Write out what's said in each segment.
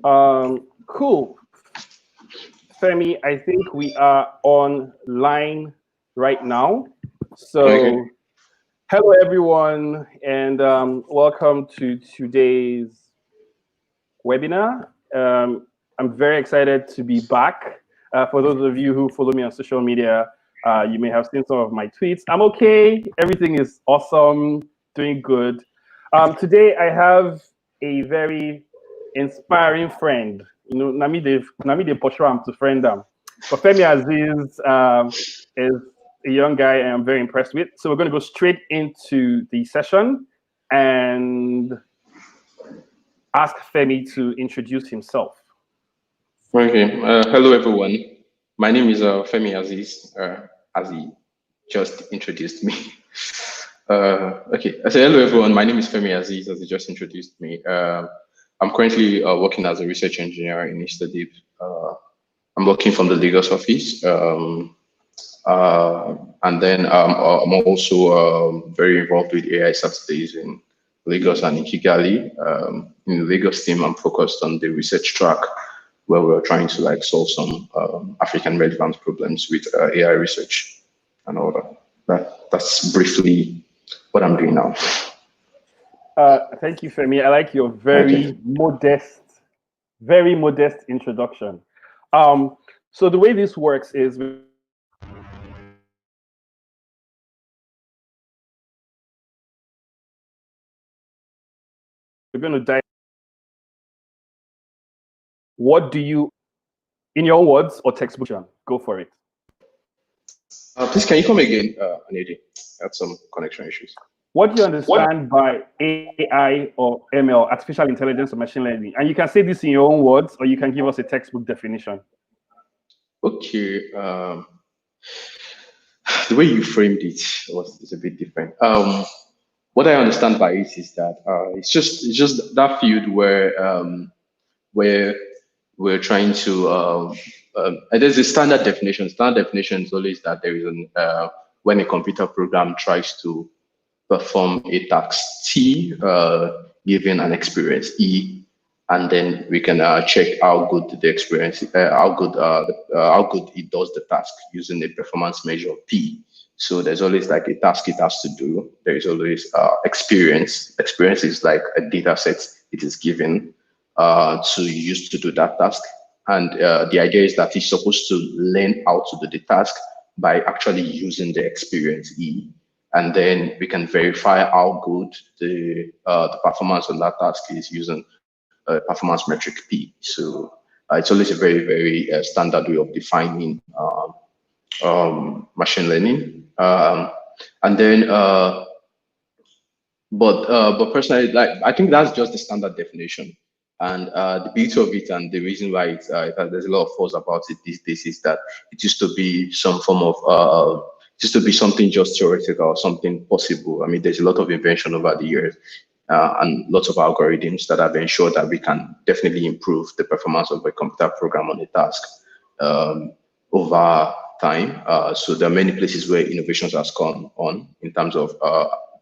Cool. Femi, I think we are online right now. So, Okay. hello everyone, and welcome to today's webinar. I'm very excited to be back. For those of you who follow me on social media, you may have seen some of my tweets. I'm okay. Everything is awesome, doing good. Today, I have a very inspiring friend. You know, Nami de Poshram to friend them. But Femi Azeez is a young guy I'm very impressed with. So we're going to go straight into the session and ask Femi to introduce himself. Okay. Hello, everyone. My name is Femi Azeez, as he just introduced me. Okay. I say hello, everyone. My name is Femi Azeez, as he just introduced me. I'm currently working as a research engineer in Easterdip. I'm working from the Lagos office. And then I'm also very involved with AI Saturdays in Lagos and in Kigali. In the Lagos team, I'm focused on the research track where we're trying to like solve some African relevant problems with AI research and all that. That's briefly what I'm doing now. Thank you, Femi. I like your very modest introduction. So the way this works is we're going to dive. What do you, in your words or textbook, go for it. Please, can you come again, Anedi? I had some connection issues. What do you understand by AI or ML, artificial intelligence or machine learning? And you can say this in your own words, or you can give us a textbook definition. Okay. The way you framed it is a bit different. What I understand by it is that it's just that field where we're trying to there's a standard definition. Standard definition is always that there is when a computer program tries to perform a task T given an experience E, and then we can check how good the experience, how good it does the task using a performance measure P. So there's always like a task it has to do. There is always experience. Experience is like a data set it is given to use to do that task. And the idea is that it's supposed to learn how to do the task by actually using the experience E. And then we can verify how good the performance on that task is using performance metric P. So it's always a very, very standard way of defining machine learning. And then, but personally, like I think that's just the standard definition. And the beauty of it and the reason why there's a lot of fuss about it these days is that it used to be some form of just to be something just theoretical or something possible. I mean, there's a lot of invention over the years and lots of algorithms that have ensured that we can definitely improve the performance of a computer program on a task over time. So there are many places where innovations has gone on in terms of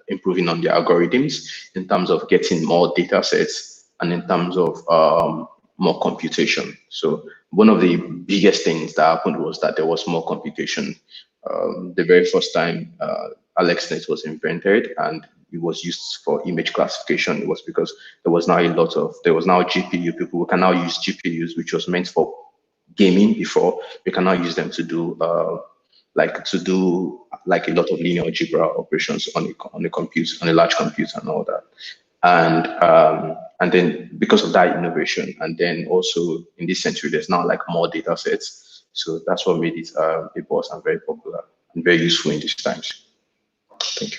improving on the algorithms, in terms of getting more data sets, and in terms of more computation. So one of the biggest things that happened was that there was more computation. The very first time AlexNet was invented and it was used for image classification, it was because there was now GPU. People can now use GPUs, which was meant for gaming before. We can now use them to do like a lot of linear algebra operations on a large computer and all that. And then because of that innovation, and then also in this century, there's now like more data sets. So that's what made it a buzz and very popular and very useful in these times. Thank you.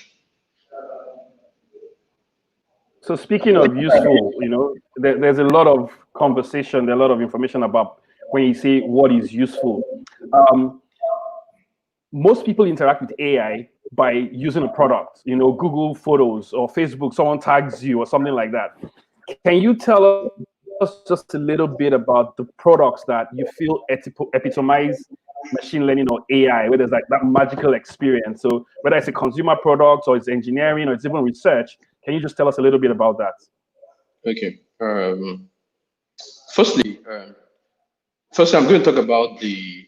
So speaking of useful, you know, there's a lot of conversation, there's a lot of information about when you say what is useful. Most people interact with AI by using a product, you know, Google Photos or Facebook, someone tags you or something like that. Can you tell us just a little bit about the products that you feel epitomize machine learning or AI, where there's like that magical experience? So whether it's a consumer product or it's engineering or it's even research, can you just tell us a little bit about that? Okay. Firstly, I'm going to talk about the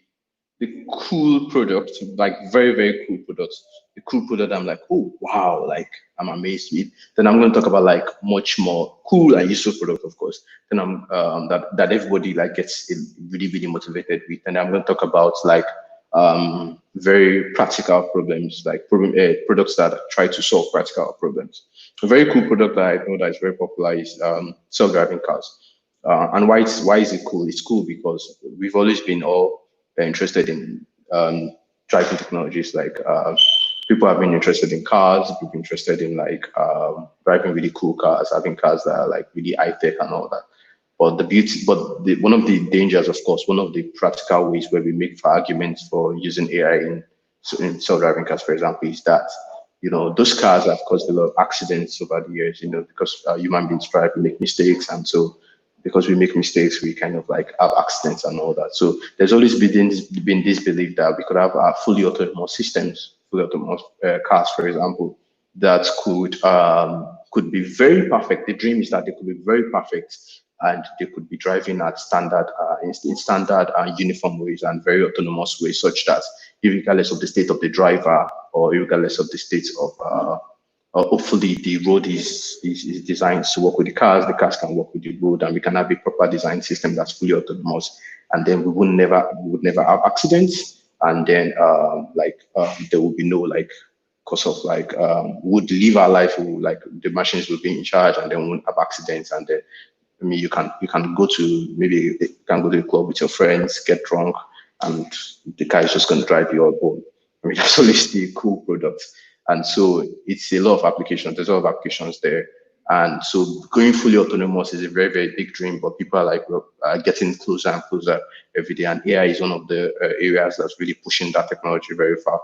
cool product, like very, very cool products. The cool product I'm like, oh wow, like I'm amazed with. Then I'm going to talk about like much more cool and useful product, of course. Then I'm that everybody like gets really, really motivated with. And I'm going to talk about like very practical problems, like products that try to solve practical problems. A very cool product that I know that is very popular is self-driving cars. And why is it cool? It's cool because we've always been all interested in driving technologies. Like people have been interested in cars. People been interested in like driving really cool cars, having cars that are like really high tech and all that. But one of the dangers, of course, one of the practical ways where we make for arguments for using AI in self-driving cars, for example, is that those cars have caused a lot of accidents over the years. Because human beings try to make mistakes, and so because we make mistakes, we kind of like have accidents and all that. So there's always been this belief that we could have fully autonomous systems, fully autonomous cars, for example, that could be very perfect. The dream is that they could be very perfect and they could be driving at standard, in standard and uniform ways and very autonomous ways, such that regardless of the state of the driver or regardless of the state of hopefully the road is designed to work with the cars can work with the road, and we can have a proper design system that's fully autonomous, and then we would never have accidents, and then there will be no like cause of like would live our life, like the machines will be in charge, and then we won't have accidents, and then I mean, you can go to the club with your friends, get drunk, and the car is just going to drive you all home. I mean, that's always the cool product. And so it's a lot of applications. There's a lot of applications there. And so going fully autonomous is a very, very big dream, but people are like getting closer and closer every day. And AI is one of the areas that's really pushing that technology very far.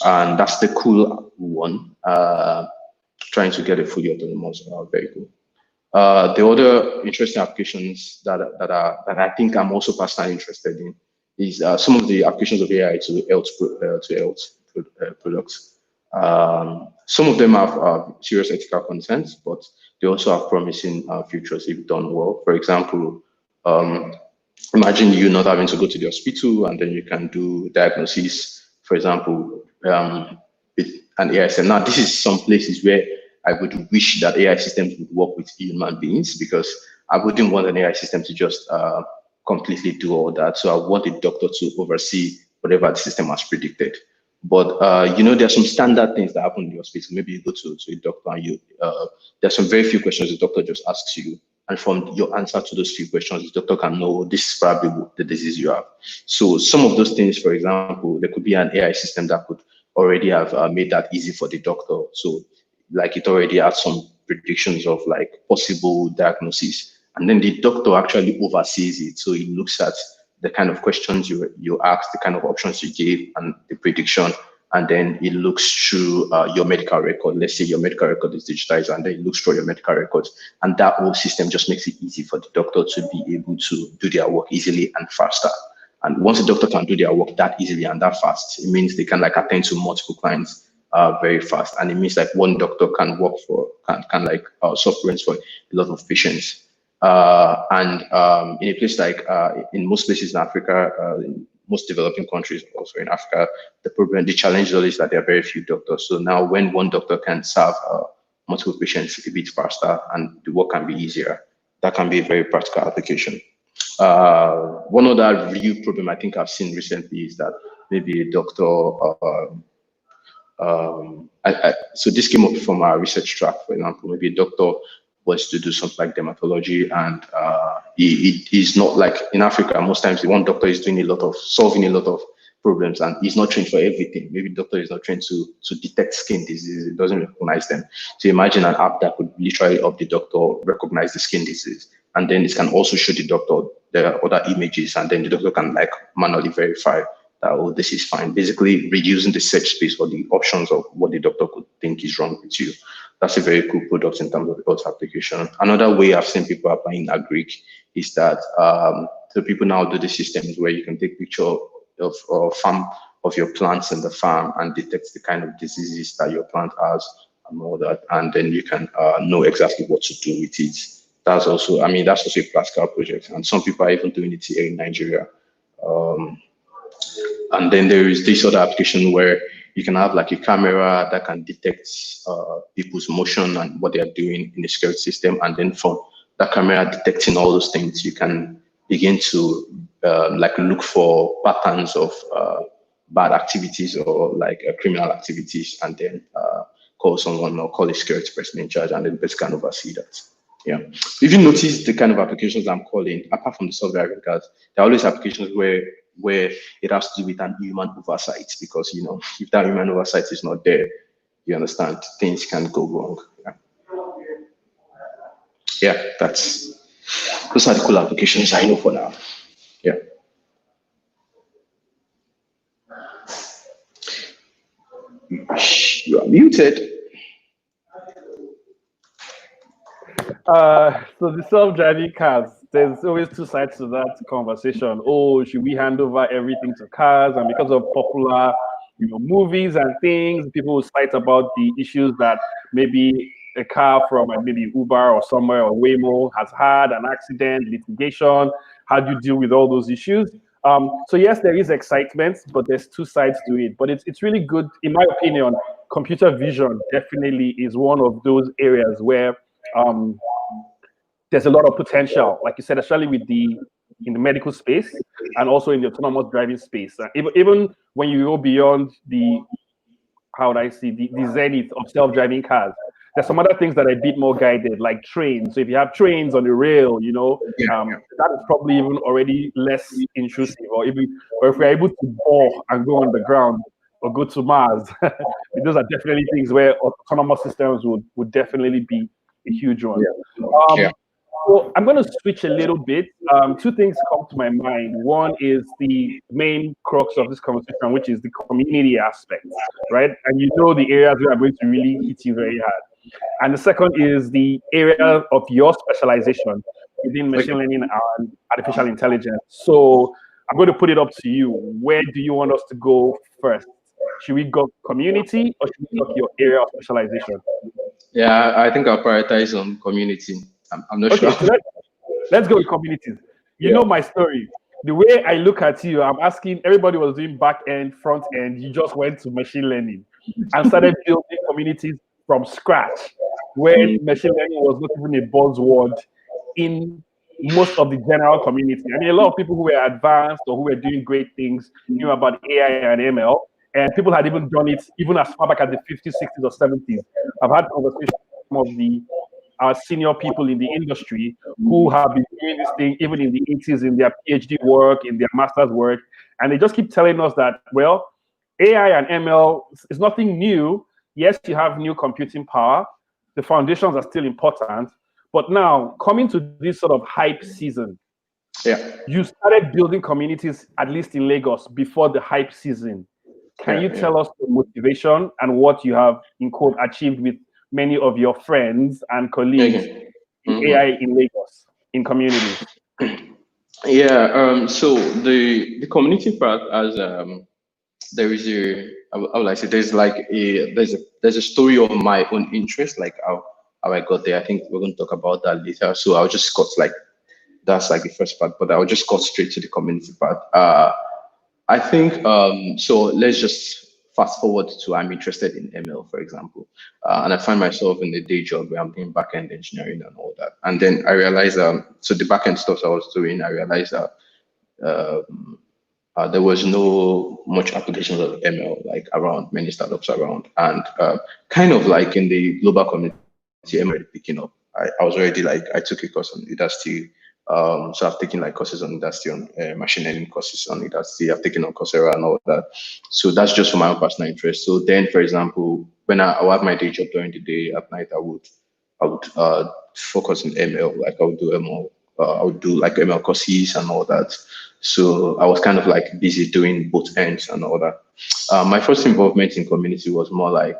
And that's the cool one, trying to get a fully autonomous vehicle. The other interesting applications that I think I'm also personally interested in is some of the applications of AI to health products. Some of them have serious ethical concerns, but they also have promising futures if done well. For example, um, imagine you not having to go to the hospital and then you can do diagnosis, for example, with an AI system. Now, this is some places where I would wish that AI systems would work with human beings, because I wouldn't want an AI system to just completely do all that. So I want a doctor to oversee whatever the system has predicted. But there's some standard things that happen in the hospital. Maybe you go to a doctor and there's some very few questions the doctor just asks you, and from your answer to those few questions, the doctor can know this is probably the disease you have. So some of those things, for example, there could be an AI system that could already have made that easy for the doctor. So like it already has some predictions of like possible diagnosis, and then the doctor actually oversees it. So he looks at the kind of questions you ask, the kind of options you gave, and the prediction, and then it looks through your medical record. Let's say your medical record is digitized, and then it looks through your medical records, and that whole system just makes it easy for the doctor to be able to do their work easily and faster. And once the doctor can do their work that easily and that fast, it means they can like attend to multiple clients very fast, and it means like one doctor can work for can like solve problems for a lot of patients. And in a place like in most places in Africa, in most developing countries also in Africa, the challenge is always that there are very few doctors. So now when one doctor can serve multiple patients a bit faster and the work can be easier, that can be a very practical application. One other real problem I think I've seen recently is that maybe a doctor, so this came up from our research track, for example, maybe a doctor was to do something like dermatology, and he's not like in Africa, most times the one doctor is doing solving a lot of problems, and he's not trained for everything. Maybe the doctor is not trained to detect skin diseases, it doesn't recognize them. So imagine an app that could literally help the doctor recognize the skin disease, and then it can also show the doctor the other images, and then the doctor can like manually verify that, oh, this is fine. Basically reducing the search space for the options of what the doctor could think is wrong with you. That's a very cool product in terms of the health application. Another way I've seen people applying agric is that so people now do the systems where you can take picture of farm of your plants in the farm and detect the kind of diseases that your plant has and all that, and then you can know exactly what to do with it. that's also, I mean, that's also a practical project, and some people are even doing it here in Nigeria. And then there is this other application where you can have like a camera that can detect people's motion and what they are doing in the security system. And then from that camera detecting all those things, you can begin to like look for patterns of bad activities or like criminal activities, and then call someone or call a security person in charge, and then the person can oversee that. Yeah. If you notice the kind of applications I'm calling, apart from the self-driving cars, there are always applications where it has to do with an human oversight, because if that human oversight is not there, you understand, things can go wrong. Yeah, those are the cool applications I know for now. Yeah. You are muted. So the self-driving cars, there's always two sides to that conversation. Oh, should we hand over everything to cars? And because of popular, movies and things, people will cite about the issues that maybe a car from maybe Uber or somewhere or Waymo has had an accident, litigation. How do you deal with all those issues? So yes, there is excitement, but there's two sides to it. But it's really good, in my opinion. Computer vision definitely is one of those areas where there's a lot of potential, like you said, especially in the medical space and also in the autonomous driving space. Even when you go beyond the zenith of self-driving cars, there's some other things that are a bit more guided, like trains. So if you have trains on the rail, that is probably even already less intrusive. Or if we're able to bore and go on the ground or go to Mars, those are definitely things where autonomous systems would definitely be a huge one. So I'm going to switch a little bit. Two things come to my mind. One is the main crux of this conversation, which is the community aspect, right? And the areas where I'm going to really hit you very hard. And the second is the area of your specialization within machine learning and artificial intelligence. So I'm going to put it up to you. Where do you want us to go first? Should we go community or should we talk your area of specialization? Yeah, I think I'll prioritize on community. I'm not sure. So let's go with communities. You know my story. The way I look at you, I'm asking, everybody was doing back end, front end. You just went to machine learning and started building communities from scratch, when machine learning was not even a buzzword in most of the general community. I mean, a lot of people who were advanced or who were doing great things knew about AI and ML, and people had even done it even as far back as the 50s, 60s, or 70s. I've had conversations with some of our senior people in the industry who have been doing this thing even in the 80s in their PhD work, in their master's work, and they just keep telling us that, well, AI and ML is nothing new. Yes, you have new computing power. The foundations are still important. But now, coming to this sort of hype season, you started building communities, at least in Lagos, before the hype season. Can you tell us the motivation and what you have, in quote, achieved with many of your friends and colleagues in AI in Lagos, in communities? Yeah, so the community part, as there is how will I say, there's a story of my own interest, like how I got there. I think we're going to talk about that later. So I'll just cut that's like the first part, but I'll just cut straight to the community part. I think so. Let's just fast forward to I'm interested in ML, for example, and I find myself in a day job where I'm doing backend engineering and all that. And then I realized, so the backend stuff I was doing, I realized that there was no much applications of ML like around, many startups around, and kind of like in the global community, ML picking up. I was already like, I took a course on Udacity. So I've taken like courses on Udacity, on machine learning courses on Udacity. I've taken on Coursera and all that. So that's just for my own personal interest. So then, for example, when I would have my day job during the day, at night I would focus on ML. Like I would do ML. I would do like ML courses and all that. So I was kind of like busy doing both ends and all that. My first involvement in community was more like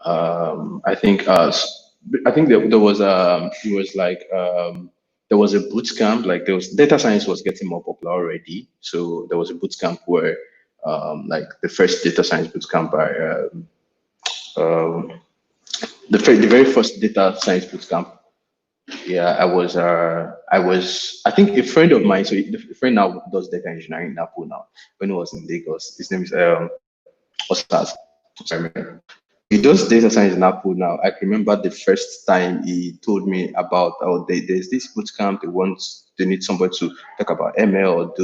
I think there was it was like there was a boot camp, like there was data science was getting more popular already. So there was a boot camp where like the first data science boot camp by the very first data science boot camp Yeah, I think a friend of mine, so the friend now does data engineering in Apple now. When he was in Lagos, his name is Osas. Sorry, he does data science in Apple now. I can remember the first time he told me about, oh, there's this boot camp. They need somebody to talk about ML or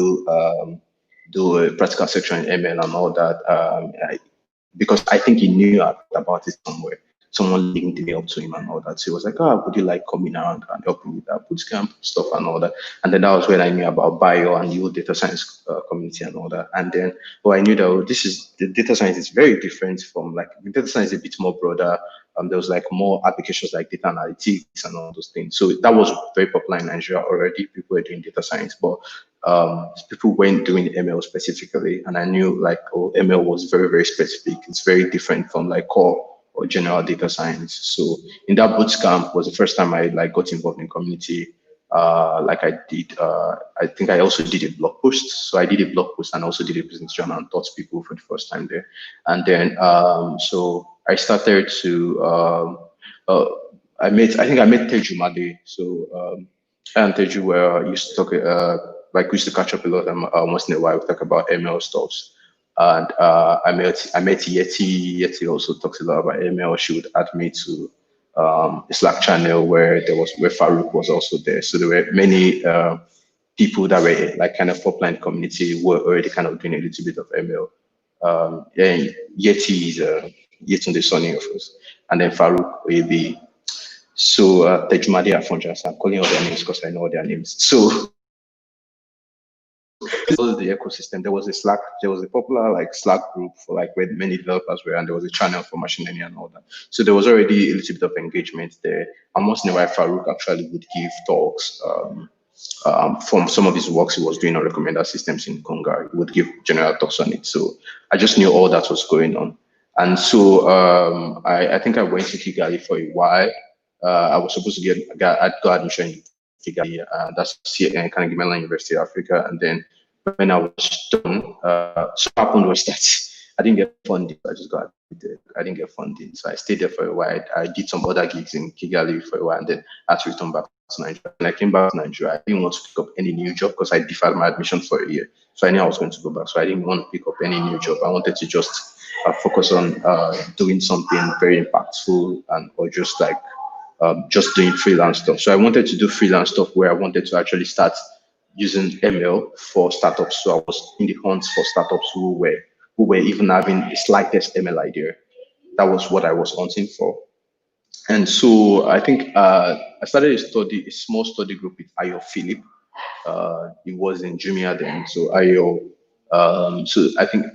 do a practical section in ML and all that. Because I think he knew about it somewhere. Someone linked me up to him and all that. So he was like, "Oh, would you like coming around and helping with that bootcamp stuff and all that?" And then that was when I knew about bio and the whole data science community and all that. And then, I knew that the data science is very different from like the data science is a bit more broader. There was like more applications like data analytics and all those things. So that was very popular in Nigeria already. People were doing data science, but people weren't doing ML specifically, and I knew like, oh, ML was very, very specific. It's very different from like core or general data science. So in that boot camp was the first time I like got involved in community. Like I did, I think I also did a blog post. So I did a blog post and also did a business journal and taught people for the first time there. And then so I started to I think I met Teju Made. So and Teju were used to talk like we used to catch up a lot once in a while, we talk about ML stuff. And I met Yeti. Yeti also talks a lot about ML. She would add me to a Slack channel where Farouk was also there. So there were many people that were like kind of top-line community who were already kind of doing a little bit of ML. Yeah, Yeti is Yetunde Sonny, of course, and then Farouk Oyebi. So Tejumade Afonja, I'm calling all their names because I know their names. So this was the ecosystem. There was a Slack, there was a popular like Slack group for like where many developers were, and there was a channel for machine learning and all that. So there was already a little bit of engagement there. And once in a while, Farouk actually would give talks. From some of his works he was doing on recommender systems in Conga, he would give general talks on it. So I just knew all that was going on. And so I think I went to Kigali for a while. I was supposed to I'd got admission in Kigali, that's Carnegie Mellon University of Africa. And then when I was done, so what happened was that I didn't get funding. I just got admitted. I didn't get funding. So I stayed there for a while. I did some other gigs in Kigali for a while, and then I had to return back to Nigeria. When I came back to Nigeria, I didn't want to pick up any new job because I deferred my admission for a year. So I knew I was going to go back. So I didn't want to pick up any new job. I wanted to just focus on doing something very impactful and or just like just doing freelance stuff. So I wanted to do freelance stuff where I wanted to actually start using ML for startups. So I was in the hunt for startups who were even having the slightest ML idea. That was what I was hunting for. And so I think I started a small study group with Ayo Philip. He was in Jumia then. So Ayo, so I think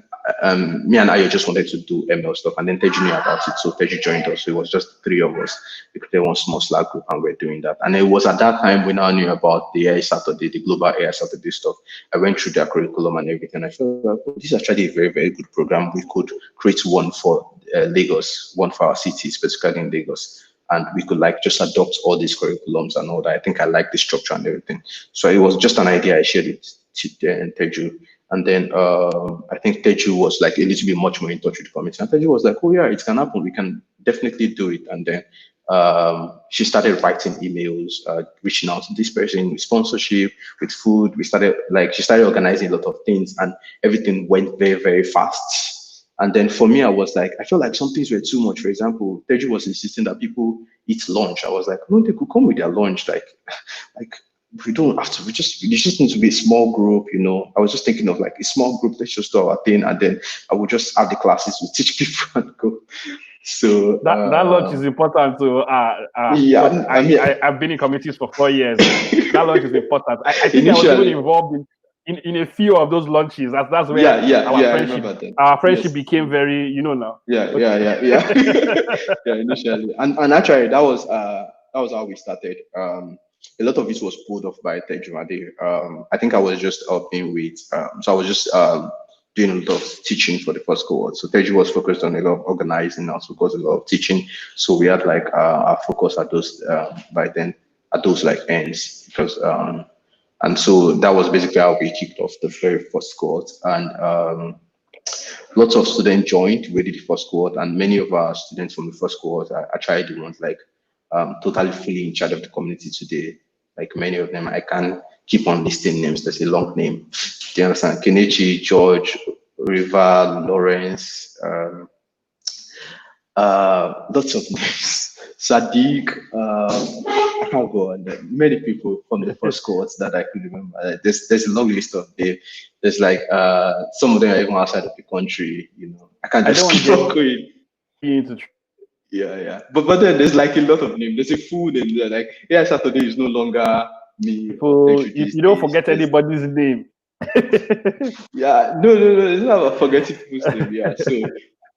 me and Ayo just wanted to do ML stuff, and then Teju knew about it. So Teju joined us. So it was just three of us. We created one small Slack group, and we're doing that. And it was at that time we now knew about the AI Saturday, the global AI Saturday stuff. I went through their curriculum and everything. I felt like, oh, this is actually a very, very good program. We could create one for Lagos, one for our city, specifically in Lagos, and we could like just adopt all these curriculums and all that. I think I like the structure and everything. So it was just an idea. I shared it to Teju. And then I think Teju was like a little bit much more in touch with the community. And Teju was like, oh yeah, it can happen. We can definitely do it. And then she started writing emails, reaching out to this person with sponsorship, with food. She started organizing a lot of things, and everything went very, very fast. And then for me, I was like, I felt like some things were too much. For example, Teju was insisting that people eat lunch. I was like, no, they could come with their lunch. Like we don't have to. We just need to be a small group. I was just thinking of like a small group. Let's just do our thing, and then I would just have the classes. We teach people and go. So that lunch is important to yeah. I've been in committees for 4 years. That lunch is important. I think I was even involved in a few of those lunches. That's where our friendship became very, now. Yeah. Yeah, initially. And actually that was how we started. A lot of it was pulled off by Tejumade. I think I was just helping with so I was just doing a lot of teaching for the first cohort. So Teju was focused on a lot of organizing, also focused a lot of teaching. So we had like our focus at those by then at those like ends, because and so that was basically how we kicked off the very first cohort. And lots of students joined. We did the first cohort, and many of our students from the first cohort are actually the ones like totally fully in charge of the community today. Like many of them, I can keep on listing names. There's a long name. Do you understand? Kenichi, George, River, Lawrence, lots of names. Sadiq, I can't go on. Many people from the first cohorts that I could remember. There's a long list of them. There's like some of them are even outside of the country. I can't just keep on going. Yeah. But then there's like a lot of names. There's a full name there. Like AI Saturday is no longer me. You don't forget anybody's name. Yeah, no. It's not about forgetting people's name. Yeah. So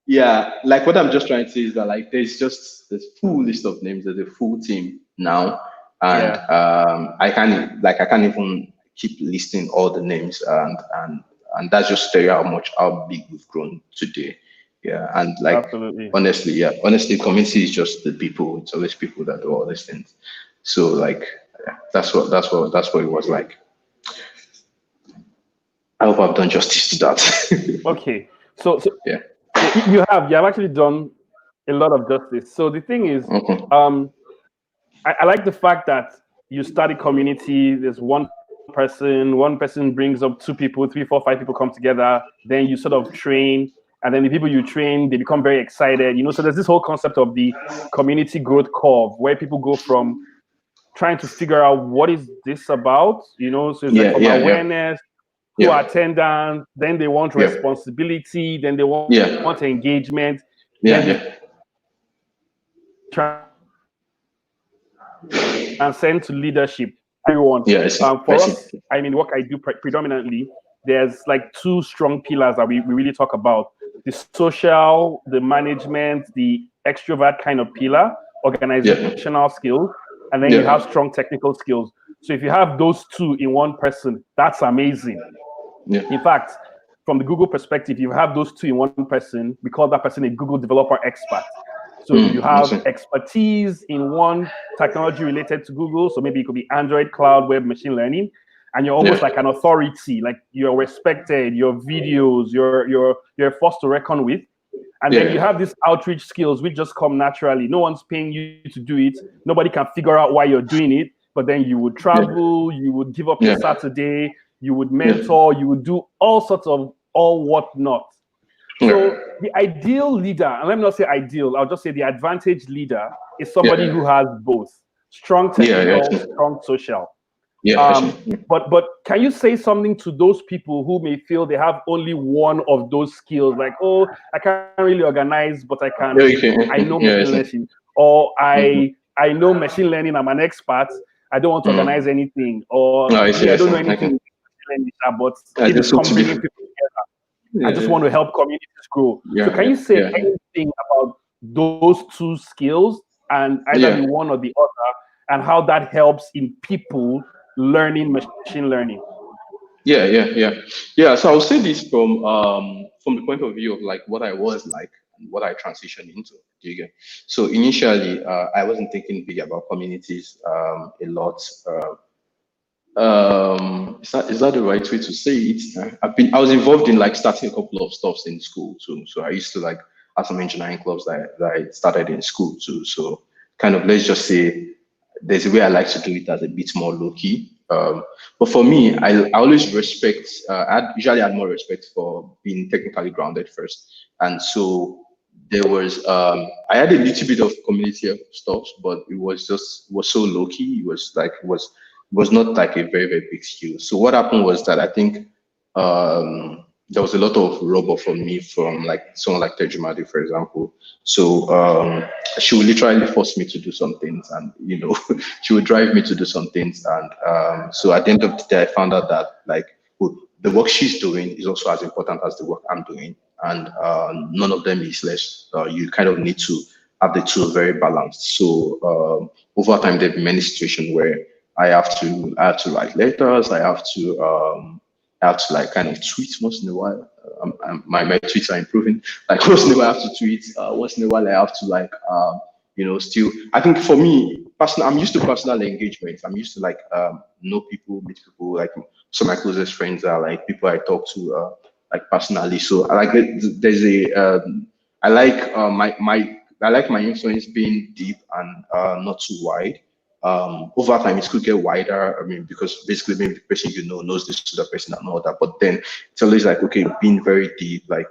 yeah, like what I'm just trying to say is that like there's full list of names. There's a full team now, and I can't even keep listing all the names, and that's just tell you how big we've grown today. Yeah, and like Absolutely. honestly, community is just the people. It's always people that do all these things. So like that's what it was like. I hope I've done justice to that. Okay, so yeah, you have actually done a lot of justice. So the thing is, I like the fact that you study community. There's one person brings up 2 people, 3, 4, 5 people come together. Then you sort of train, and then the people you train, they become very excited. So there's this whole concept of the community growth curve, where people go from trying to figure out what is this about. So it's like from awareness to attendance, then they want responsibility, then they want engagement, transcend to leadership. Everyone. For us, I mean, what I do predominantly, there's like 2 strong pillars that we really talk about: the social, the management, the extrovert kind of pillar, organizational skills, and then you have strong technical skills. So if you have those 2 in one person, that's amazing. In fact, from the Google perspective, you have those 2 in one person, we call that person a Google developer expert. So you have expertise in one technology related to Google. So maybe it could be Android, cloud, web, machine learning, and you're almost like an authority. Like you're respected. Your videos, you're a force to reckon with. And then you have these outreach skills which just come naturally. No one's paying you to do it. Nobody can figure out why you're doing it. But then you would travel. You would give up your Saturday. You would mentor. You would do all sorts of whatnot. So the ideal leader, and let me not say ideal, I'll just say the advantage leader is somebody who has both strong technical, strong social. But can you say something to those people who may feel they have only one of those skills? Like, oh, I can't really organize, but I can. I know machine learning, or I know machine learning. I'm an expert. I don't want to organize anything, or I don't know anything. But if it's bringing people together, I just want to help communities grow. So can you say anything about those 2 skills, and either the one or the other, and how that helps in people learning machine learning? So I'll say this from the point of view of like what I was like and what I transitioned into. Do you get? So initially, I wasn't thinking big about communities a lot. Is that the right way to say it? I was involved in like starting a couple of stuffs in school too. So I used to like have some engineering clubs that I started in school too. So kind of, let's just say there's a way I like to do it as a bit more low key. But for me, I always respect, I usually had more respect for being technically grounded first. And so there was, I had a little bit of community stuff, but it was so low key. It was not like a very, very big skill. So what happened was that I think there was a lot of rubber for me from like someone like Tejumadi, for example. So she would literally force me to do some things, and she would drive me to do some things. And so at the end of the day, I found out that like the work she's doing is also as important as the work I'm doing, and none of them is less. You kind of need to have the two very balanced. So over time, there have been many situations where I have to write letters. I have to like kind of tweet once in a while. My tweets are improving. Like once in a while I have to tweet. Once in a while I have to like still. I think for me, I'm used to personal engagement. I'm used to like know people, meet people. Like some of my closest friends are like people I talk to like personally. So I like there's a I like my I like my influence being deep and not too wide. Over time, it could get wider. I mean, because basically, maybe the person you know knows this other person and all that. But then it's always like, okay, being very deep, like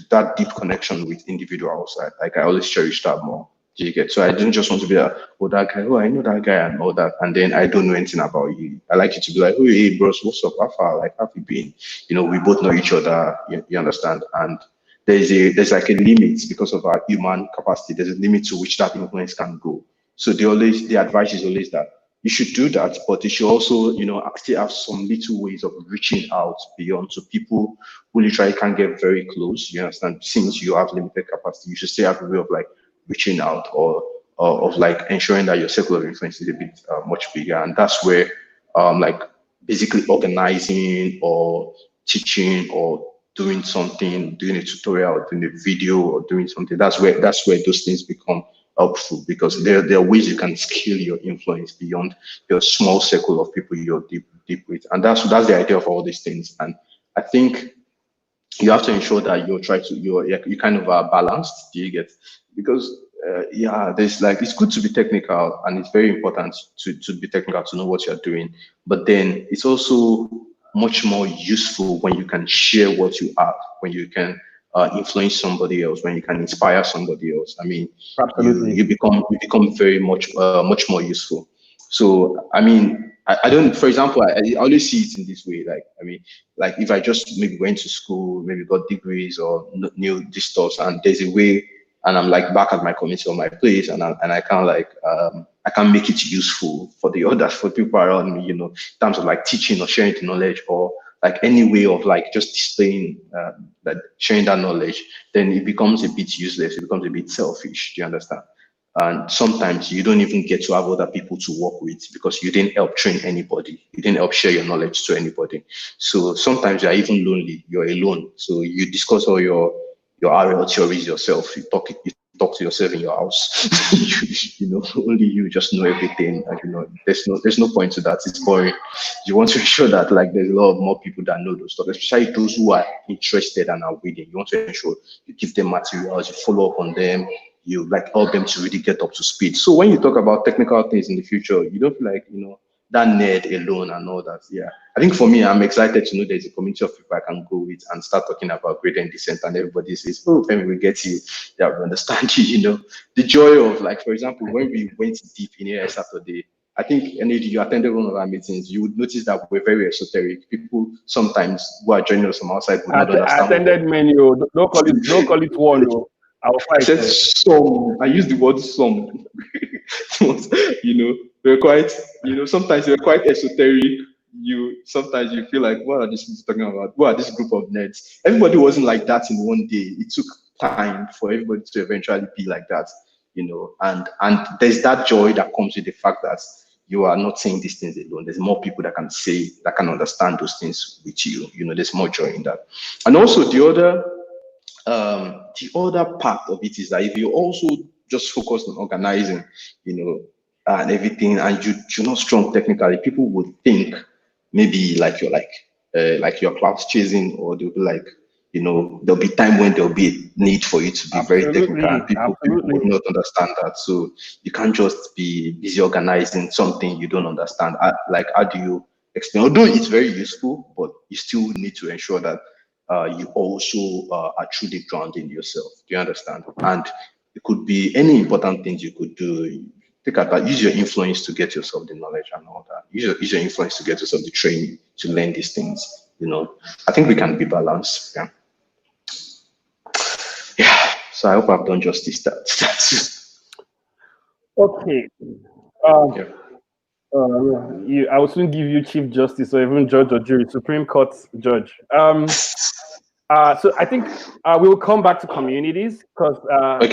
that deep connection with individuals. I always cherish that more. Do you get? So I didn't just want to be like, oh, that guy, oh, I know that guy and all that. And then I don't know anything about you. I like you to be like, oh, hey, bros, what's up? How far? Like, how have you been? You know, we both know each other. You understand? And there's like a limit because of our human capacity. There's a limit to which that influence can go. So the advice is always that you should do that, but you should also, still have some little ways of reaching out beyond to people who literally can't get very close. You understand? Since you have limited capacity, you should still have a way of like reaching out or of like ensuring that your circle of influence is a bit much bigger. And that's where like basically organizing or teaching or doing something, doing a tutorial or doing a video or doing something, that's where those things become helpful, because there are ways you can scale your influence beyond your small circle of people you're deep with. And that's the idea of all these things. And I think you have to ensure that you kind of are balanced. Do you get? Because there's like, it's good to be technical and it's very important to be technical, to know what you're doing, but then it's also much more useful when you can share what you have, when you can influence somebody else, when you can inspire somebody else. I mean, Absolutely. you become very much more useful. So I mean, I don't, for example, I always see it in this way. Like, I mean, like if I just maybe went to school, maybe got degrees or knew this stuff, and there's a way, and I'm like back at my community or my place, and I can like I can make it useful for the others, for people around me, in terms of like teaching or sharing the knowledge, or like any way of like just displaying that, sharing that knowledge, then it becomes a bit useless. It becomes a bit selfish. Do you understand? And sometimes you don't even get to have other people to work with because you didn't help train anybody. You didn't help share your knowledge to anybody. So sometimes you're even lonely. You're alone. So you discuss all your RL theories yourself. You talk to yourself in your house. Only you just know everything. And there's no point to that. It's boring. You want to ensure that like there's a lot of more people that know those stuff, especially those who are interested and are reading. You want to ensure you give them materials, you follow up on them, you like help them to really get up to speed. So when you talk about technical things in the future, you don't feel like, that nerd alone and all that. Yeah. I think for me, I'm excited to know there's a community of people I can go with and start talking about gradient descent, and everybody says, oh, Femi, we get you. Yeah, we understand you, the joy of, like, for example, when we went deep in AI Saturday, I think any of you attended one of our meetings, you would notice that we're very esoteric. People sometimes who are joining us from outside would not understand. I attended many. Don't call it one. I'll I fight. said some. I used the word some. We're quite, sometimes we're quite esoteric. Sometimes you feel like, what are these people talking about? What are this group of nerds? Everybody wasn't like that in one day. It took time for everybody to eventually be like that, and there's that joy that comes with the fact that you are not saying these things alone. There's more people that can understand those things with you. There's more joy in that. And also the other part of it is that if you also just focus on organizing, and everything, and you're not strong technically, people would think maybe like you're cloud chasing, or they'll be like, there'll be time when there'll be a need for you to be very technical, and people would not understand that. So you can't just be busy organizing something you don't understand. Like, how do you explain? Although it's very useful, but you still need to ensure that you also are truly grounding yourself. Do you understand? And it could be any important things you could do. Think about, use your influence to get yourself the knowledge and all that. Use your influence to get yourself the training to learn these things. I think we can be balanced. Yeah. Yeah. So I hope I've done justice to that. Okay. I will soon give you Chief Justice or even Judge or Jury, Supreme Court Judge. So I think we will come back to communities, because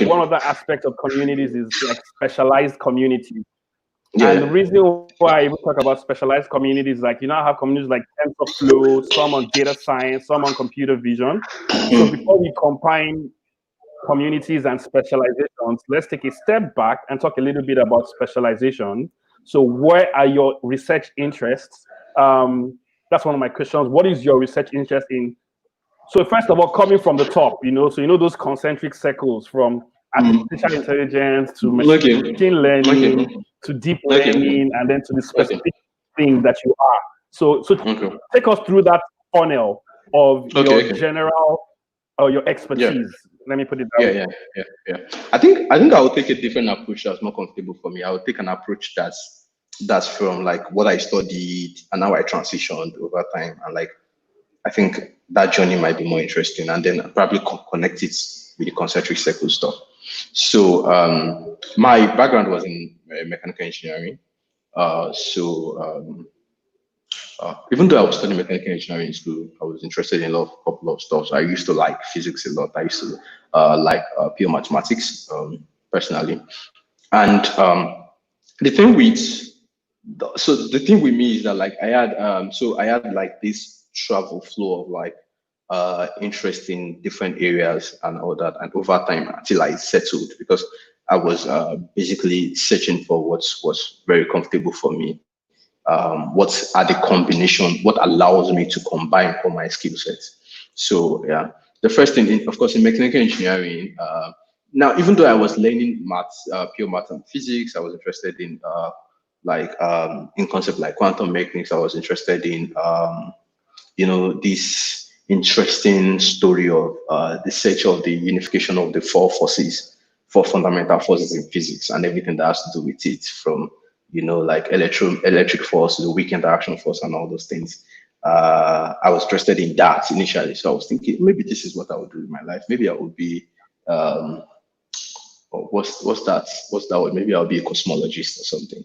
one other aspect of communities is like specialized communities. Yeah. And the reason why we talk about specialized communities, like, I have communities like TensorFlow, some on data science, some on computer vision. So before we combine communities and specializations, let's take a step back and talk a little bit about specialization. So where are your research interests? That's one of my questions. What is your research interest in? So first of all, coming from the top, so those concentric circles from artificial intelligence to machine learning to deep learning, and then to the specific thing that you are. So take us through that funnel of your general or your expertise. Let me put it that way. Yeah. I think I would take a different approach that's more comfortable for me. I would take an approach that's from like what I studied and how I transitioned over time, and like I think that journey might be more interesting, and then probably connect it with the concentric circle stuff. So my background was in mechanical engineering. Even though I was studying mechanical engineering in school, I was interested in a couple of stuff. So I used to like physics a lot. I used to like pure mathematics personally. And the thing with the thing with me is that like I had like this travel flow of like interest in different areas and all that, and over time until I settled, because I was basically searching for what's very comfortable for me. What are the combination, what allows me to combine all my skill sets. So yeah, the first thing, of course, in mechanical engineering, now even though I was learning maths, pure math and physics, I was interested in in concept like quantum mechanics. I was interested in this interesting story of the search of the unification of the four fundamental forces in physics, and everything that has to do with it, from like electric force, the weak interaction force, and all those things. I was interested in that initially, so I was thinking maybe this is what I would do in my life. Maybe I would be what's that word? Maybe I'll be a cosmologist or something.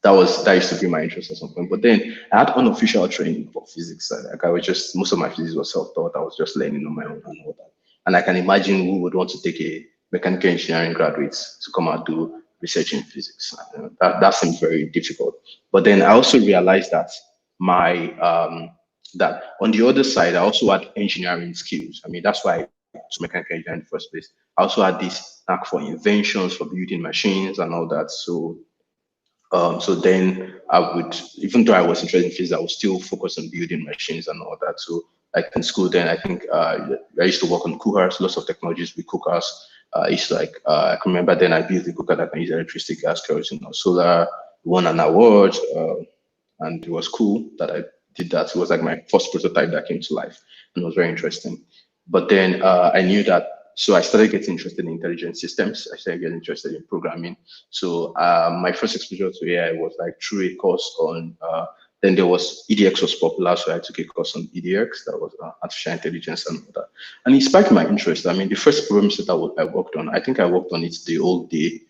That used to be my interest at some point. But then I had unofficial training for physics. Like I was just, most of my physics was self-taught. I was just learning on my own and all that. And I can imagine who would want to take a mechanical engineering graduate to come and do research in physics. That seems very difficult. But then I also realized that that on the other side, I also had engineering skills. I mean, that's why I took mechanical engineering in the first place. I also had this knack for inventions, for building machines and all that. So then I would, even though I was interested in physics, I would still focus on building machines and all that. So like in school, then I think I used to work on cookers, lots of technologies with cookers. It's like I can remember then I built a cooker that can use electricity, gas, kerosene, or solar. Won an award, and it was cool that I did that. It was like my first prototype that came to life, and it was very interesting. But then I knew that. So I started getting interested in intelligent systems. I started getting interested in programming. So my first exposure to AI was like through a course on, then there was EDX was popular. So I took a course on EDX, that was artificial intelligence and all that. And it sparked my interest. I mean, the first problem set I worked on, I think I worked on it the whole day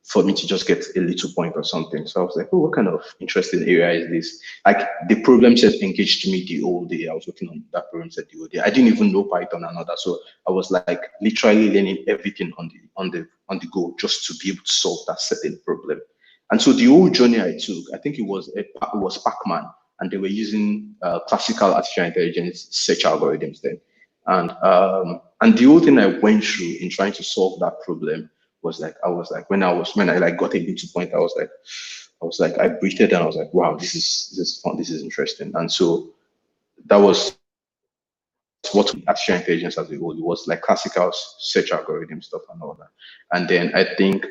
for me to just get a little point or something. So I was like, oh, what kind of interesting area is this? Like the problem set engaged me the whole day. I was working on that problem set the whole day. I didn't even know Python and all that. So I was like literally learning everything on the go just to be able to solve that certain problem. And so the whole journey I took, I think it was Pac-Man, and they were using classical artificial intelligence search algorithms then. And the whole thing I went through in trying to solve that problem was like, when I like got a little point, I was like, I breathed and I was like, wow, this is fun, this is interesting. And so that was what artificial intelligence as a whole. It was like classical search algorithm stuff and all that. And then I think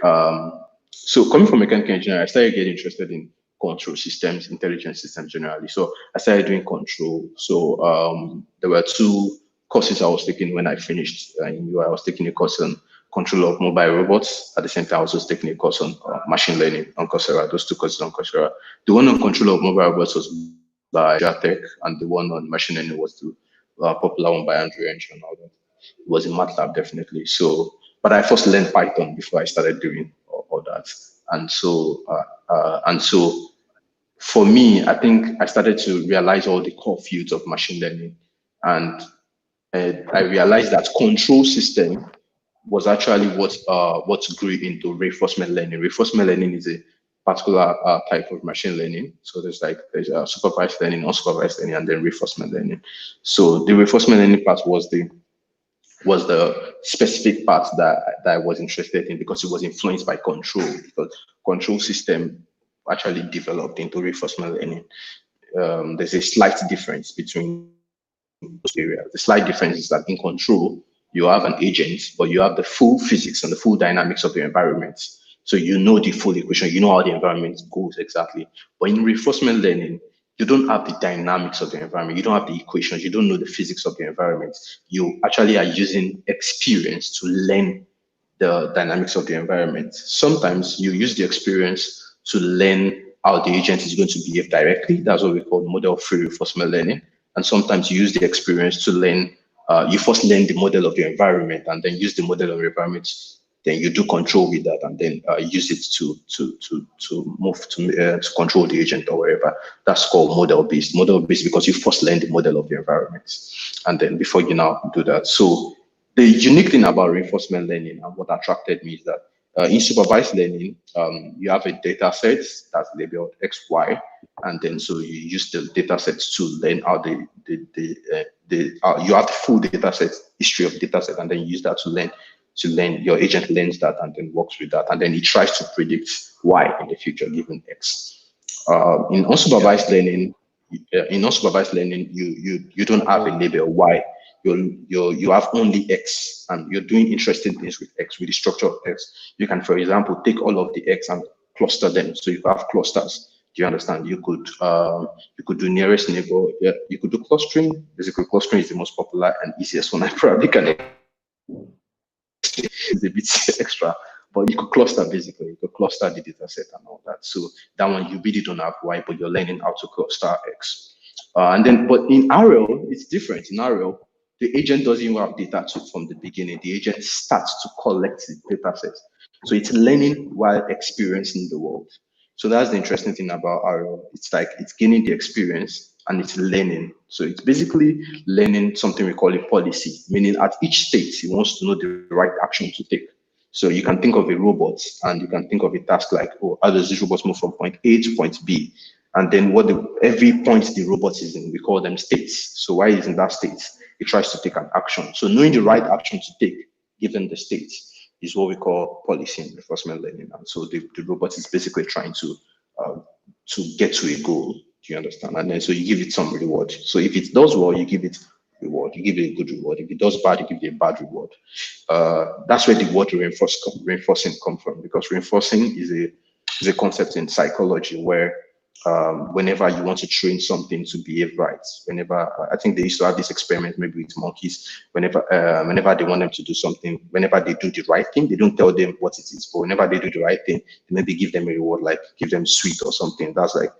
so coming from mechanical engineering, I started getting interested in control systems, intelligence systems generally. So I started doing control. So there were two courses I was taking when I finished in UI. I was taking a course on control of mobile robots. At the same time, I was just taking a course on machine learning on Coursera. Those two courses on Coursera. The one on control of mobile robots was by Jatech, and the one on machine learning was the popular one by Andrew Ng and all that. It was in MATLAB, definitely. So, but I first learned Python before I started doing all that. And so for me, I think I started to realize all the core fields of machine learning. And I realized that control system was actually what grew into reinforcement learning. Reinforcement learning is a particular type of machine learning. So there's supervised learning, unsupervised learning, and then reinforcement learning. So the reinforcement learning part was the specific part that I was interested in, because it was influenced by control, because control system actually developed into reinforcement learning. There's a slight difference between those areas. The slight difference is that in control, you have an agent, but you have the full physics and the full dynamics of the environment. So you know the full equation, you know how the environment goes exactly. But in reinforcement learning, you don't have the dynamics of the environment, you don't have the equations, you don't know the physics of the environment. You actually are using experience to learn the dynamics of the environment. Sometimes you use the experience to learn how the agent is going to behave directly. That's what we call model-free reinforcement learning. And sometimes you use the experience to learn, you first learn the model of the environment and then use the model of the environment. Then you do control with that and then use it to move to control the agent or wherever. That's called model-based. Model-based because you first learn the model of the environment. And then before you now do that. So the unique thing about reinforcement learning and what attracted me is that in supervised learning, you have a data set that's labeled X, Y, and then so you use the data sets to learn how you have the full data set, history of data set, and then you use that to learn. Your agent learns that and then works with that, and then it tries to predict Y in the future given X. In unsupervised learning, you don't have a label Y. You have only X, and you're doing interesting things with X, with the structure of X. You can, for example, take all of the X and cluster them, so you have clusters. Do you understand? You could do nearest neighbor. Yeah, you could do clustering. Basically, clustering is the most popular and easiest one I probably can. It's a bit extra, but you could cluster basically. You could cluster the data set and all that. So that one you really don't have Y, but you're learning how to cluster X. But in RL, it's different. In RL, the agent doesn't even have data from the beginning. The agent starts to collect the data set. So it's learning while experiencing the world. So that's the interesting thing about RL. It's like it's gaining the experience and it's learning. So it's basically learning something we call a policy, meaning at each state, it wants to know the right action to take. So you can think of a robot and you can think of a task like, oh, how does this robot move from point A to point B? And then every point the robot is in, we call them states. So while it's in that state, it tries to take an action. So knowing the right action to take, given the state, is what we call policy and reinforcement learning. And so the robot is basically trying to get to a goal. Do you understand? And then so you give it some reward. So if it does well, you give it reward. You give it a good reward. If it does bad, you give it a bad reward. That's where the word reinforcing come from, because reinforcing is a concept in psychology where whenever you want to train something to behave right, whenever I think they used to have this experiment maybe with monkeys, whenever they want them to do something, whenever they do the right thing, they don't tell them what it is, but whenever they do the right thing, they maybe give them a reward, like give them sweet or something. That's like,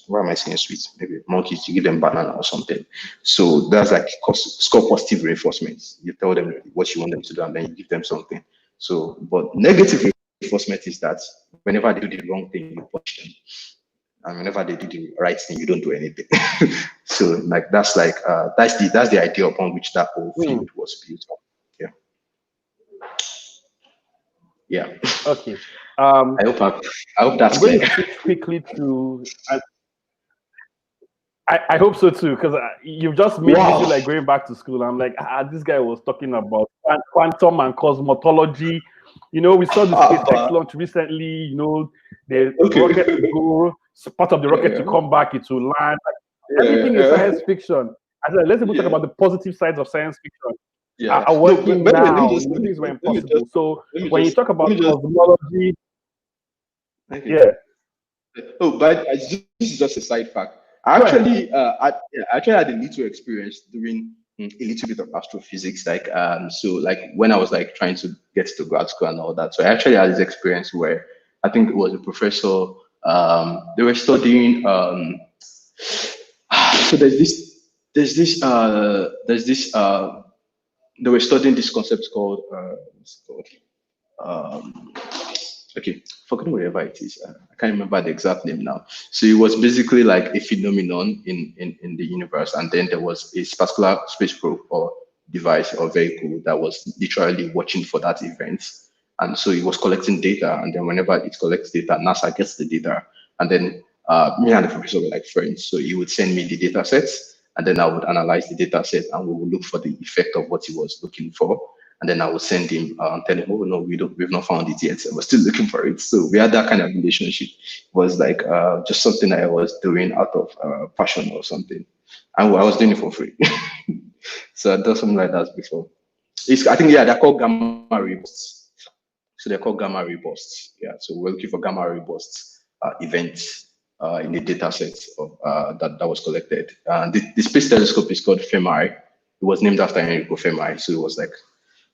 why am I saying sweet? Maybe monkeys, you give them banana or something. So that's like score positive reinforcements. You tell them what you want them to do and then you give them something. So, but negative reinforcement is that whenever they do the wrong thing, you punish them. And whenever they do the right thing, you don't do anything. So like that's the idea upon which that whole field was built up. Yeah. Yeah. Okay. I hope that's clear. I'm going to switch quickly to. I hope so too, because you've just made me feel like going back to school. I'm like, this guy was talking about quantum and cosmology. You know, we saw the SpaceX launch recently. You know, the rocket to go, part of the rocket to come back, it will land. Like, everything is science fiction. I said, let's talk about the positive sides of science fiction. Are working now. Things were impossible. So when you talk about cosmology, Oh, but this is just a side fact. I actually had a little experience doing a little bit of astrophysics, so like when I was like trying to get to grad school and all that. So I actually had this experience where I think it was a professor. They were studying. So they were studying this concept called okay, forgetting whatever it is. I can't remember the exact name now. So it was basically like a phenomenon in the universe, and then there was a particular space probe or device or vehicle that was literally watching for that event. And so it was collecting data, and then whenever it collects data, NASA gets the data, and then me and the professor were like friends. So he would send me the data sets, and then I would analyze the data set, and we would look for the effect of what he was looking for. And then I would send him and tell him, oh no, we've not found it yet. We're still looking for it. So we had that kind of relationship. It was like just something I was doing out of passion or something. And I was doing it for free. So I've done something like that before. I think, yeah, they're called gamma ray bursts. So they're called gamma ray bursts. Yeah, so we're looking for gamma ray bursts events in the data set of that was collected. And the space telescope is called Femi. It was named after Enrico Femi, so it was like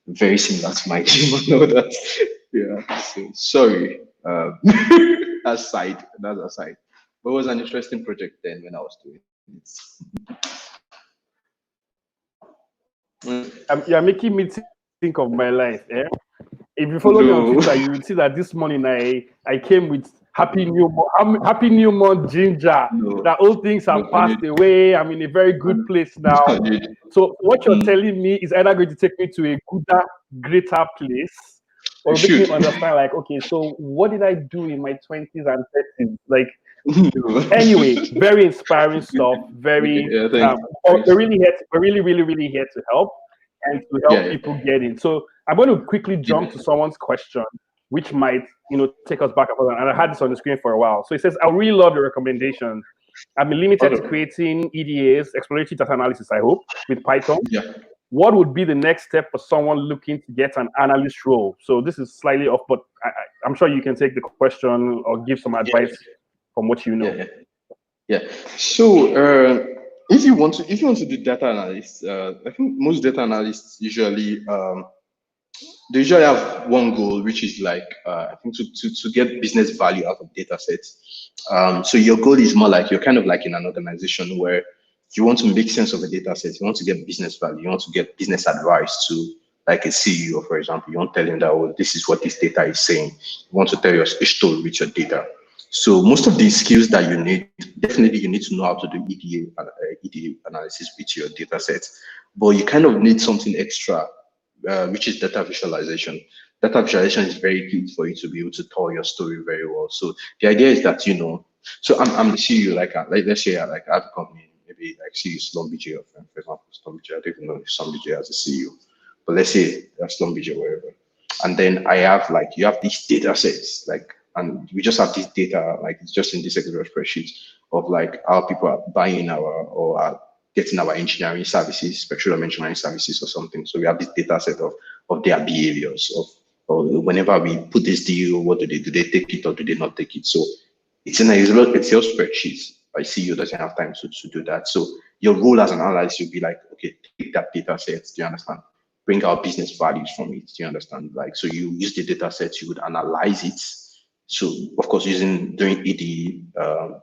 very similar to my name and all that. Yeah, so sorry. That's aside. That's aside. But it was an interesting project then when I was doing it. You're making me think of my life. Eh? If you follow me on Twitter, you will see that this morning I came with happy new month ginger. That all things have passed away. I'm in a very good place now. So what you're telling me is either going to take me to a gooder, greater place, or make me understand like, okay, so what did I do in my 20s and 30s? Like, anyway, very inspiring stuff. Very, we're really here to help and to help people get in. So I'm going to quickly jump to someone's question, which might, take us back. And I had this on the screen for a while. So it says, I really love the recommendation. I've been limited to creating EDAs, exploratory data analysis, I hope, with Python. What would be the next step for someone looking to get an analyst role? So this is slightly off, but I'm sure you can take the question or give some advice from what you know. So if you want to do data analysis, I think most data analysts usually they usually have one goal, which is like I think to get business value out of data sets. So your goal is more like you're kind of like in an organization where you want to make sense of a data set, you want to get business value, you want to get business advice to like a CEO, for example. You want to tell him that, oh, this is what this data is saying. You want to tell your story with your data. So most of these skills that you need, definitely you need to know how to do EDA analysis with your data sets, but you kind of need something extra, which is data visualization. Data visualization is very key for you to be able to tell your story very well. So the idea is that, so I'm the CEO, like let's say like I have a company, maybe like CEO Slum BJ, for example, Slum BJ. I don't even know if Slum BJ has a CEO, but let's say that's Slum BJ, wherever. And then I have like, you have these data sets, like, and we just have this data, like it's just in this Excel spreadsheet of like how people are buying or are getting our engineering services, petroleum engineering services or something. So we have this data set of their behaviors or whenever we put this deal, what do? They take it or do they not take it? So it's in an Excel spreadsheet. I see you doesn't have time to do that. So your role as an analyst will be like, okay, take that data set, do you understand? Bring out business values from it, do you understand? Like, so you use the data set, you would analyze it. So of course, doing ED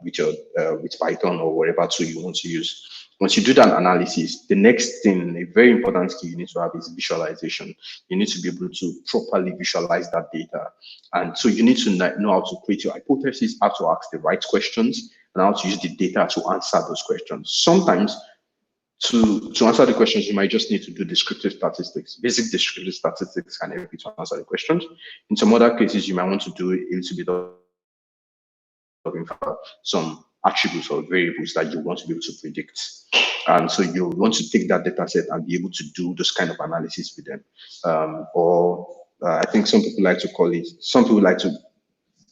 with Python or whatever tool you want to use. Once you do that analysis, the next thing, a very important skill you need to have is visualization. You need to be able to properly visualize that data. And so you need to know how to create your hypothesis, how to ask the right questions, and how to use the data to answer those questions. Sometimes to answer the questions, you might just need to do descriptive statistics. Basic descriptive statistics can help you to answer the questions. In some other cases, you might want to do a little bit of some attributes or variables that you want to be able to predict. And so you want to take that data set and be able to do those kind of analysis with them. I think some people like to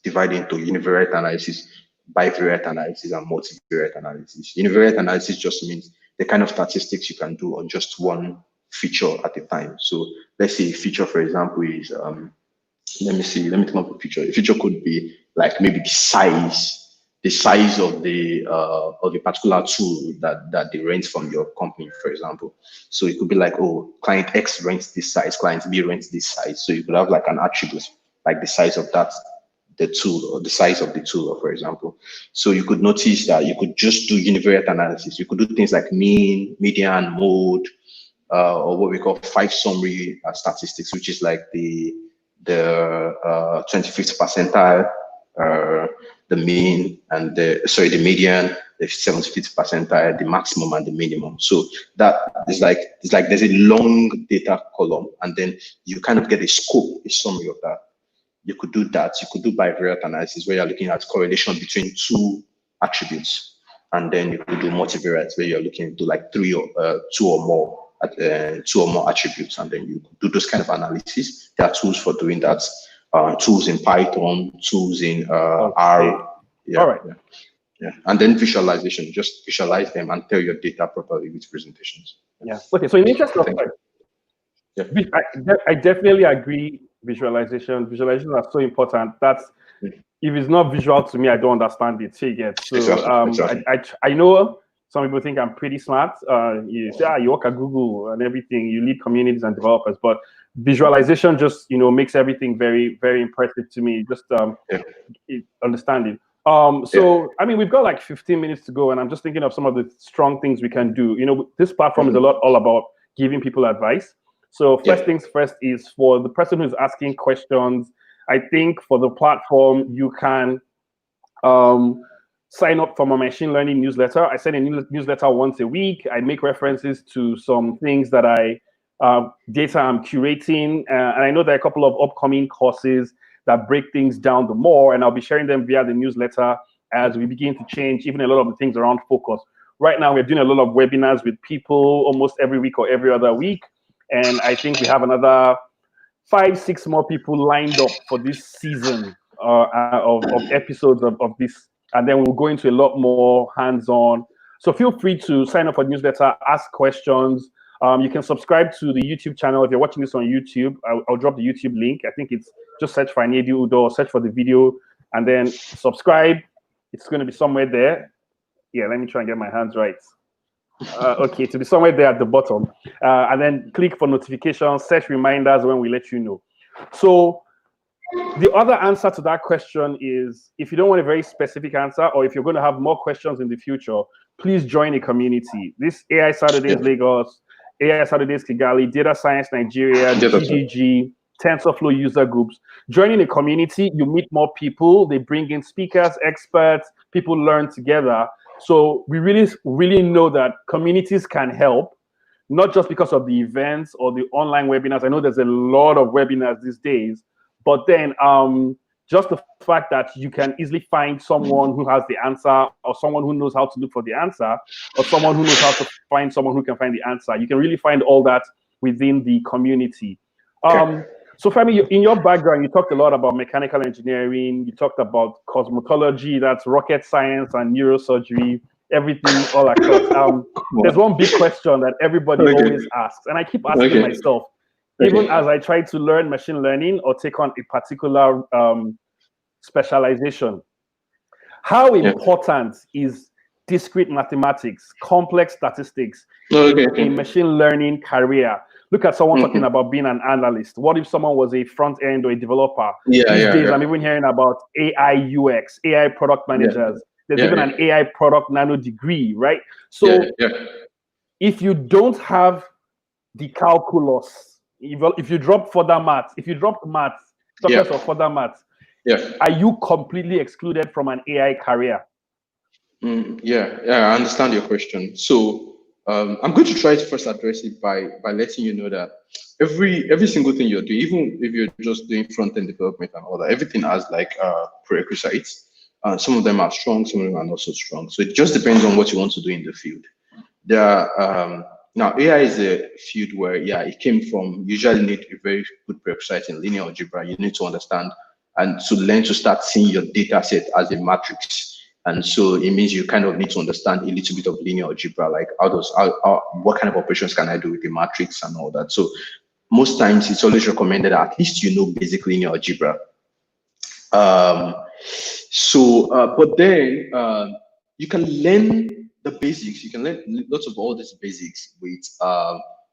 divide into univariate analysis, bivariate analysis, and multivariate analysis. Univariate analysis just means the kind of statistics you can do on just one feature at a time. So let's say a feature, for example, is let me think of a picture. A feature could be like maybe the size of the particular tool that they rent from your company, for example. So it could be like, oh, client X rents this size, client B rents this size. So you could have like an attribute, like the size of the tool or the size of the tool, for example. So you could notice that you could just do univariate analysis. You could do things like mean, median, mode, or what we call 5 summary statistics, which is like the 25th percentile, the mean, and the median, the 75th percentile, the maximum, and the minimum. So that is like there's a long data column, and then you kind of get a scope, a summary of that. You could do that. You could do bivariate analysis where you're looking at correlation between 2 attributes, and then you could do multivariate where you're looking into like 2 or more attributes, and then you do those kind of analysis. There are tools for doing that. Tools in Python, tools in R. Yeah. All right. Yeah. And then visualization. Just visualize them and tell your data properly with presentations. Yeah. Okay. So in the interest of time, I definitely agree. Visualization are so important. That's if it's not visual to me, I don't understand it. So you get so Exactly. I know some people think I'm pretty smart. You say you work at Google and everything. You lead communities and developers, but visualization just makes everything very very impressive to me. Just understanding. So I mean, we've got like 15 minutes to go, and I'm just thinking of some of the strong things we can do. This platform is a lot all about giving people advice. So first things first is for the person who's asking questions. I think for the platform, you can sign up for my machine learning newsletter. I send a newsletter once a week. I make references to some things that data I'm curating. And I know there are a couple of upcoming courses that break things down the more, and I'll be sharing them via the newsletter as we begin to change even a lot of the things around focus. Right now, we're doing a lot of webinars with people almost every week or every other week. And I think we have another 5-6 more people lined up for this season of episodes of this. And then we'll go into a lot more hands-on. So feel free to sign up for the newsletter, ask questions. You can subscribe to the YouTube channel. If you're watching this on YouTube, I'll drop the YouTube link. I think it's just search for Aniedu Udo, or search for the video, and then subscribe. It's going to be somewhere there. Yeah, let me try and get my hands right. Okay, to be somewhere there at the bottom. And then click for notifications, set reminders when we let you know. So the other answer to that question is, if you don't want a very specific answer, or if you're going to have more questions in the future, please join a community. This AI Saturdays Lagos, AI Saturdays Kigali, Data Science Nigeria, GGG, TensorFlow user groups. Joining a community, you meet more people. They bring in speakers, experts, people learn together. So we really, really know that communities can help, not just because of the events or the online webinars. I know there's a lot of webinars these days, but then just the fact that you can easily find someone who has the answer, or someone who knows how to look for the answer, or someone who knows how to find someone who can find the answer. You can really find all that within the community. So Femi, in your background, you talked a lot about mechanical engineering. You talked about cosmetology, that's rocket science and neurosurgery, everything all across. There's one big question that everybody always asks, and I keep asking myself, even as I try to learn machine learning or take on a particular specialization. How important is discrete mathematics, complex statistics in a machine learning career? Look at someone talking about being an analyst. What if someone was a front end or a developer? These days, I'm even hearing about AI UX, AI product managers. There's even an AI product nano degree, right? So if you don't have the calculus, if you drop further maths, if you drop maths, subjects of further maths, are you completely excluded from an AI career? I understand your question. So I'm going to try to first address it by letting you know that every single thing you're doing, even if you're just doing front-end development and all that, everything has like prerequisites. Some of them are strong, some of them are not so strong. So it just depends on what you want to do in the field. There are, now AI is a field where it came from, you usually need a very good prerequisite in linear algebra. You need to understand and to learn to start seeing your data set as a matrix. And so it means you kind of need to understand a little bit of linear algebra, like what kind of operations can I do with a matrix and all that. So most times it's always recommended that at least you know basic linear algebra. But then you can learn the basics. You can learn lots of all these basics with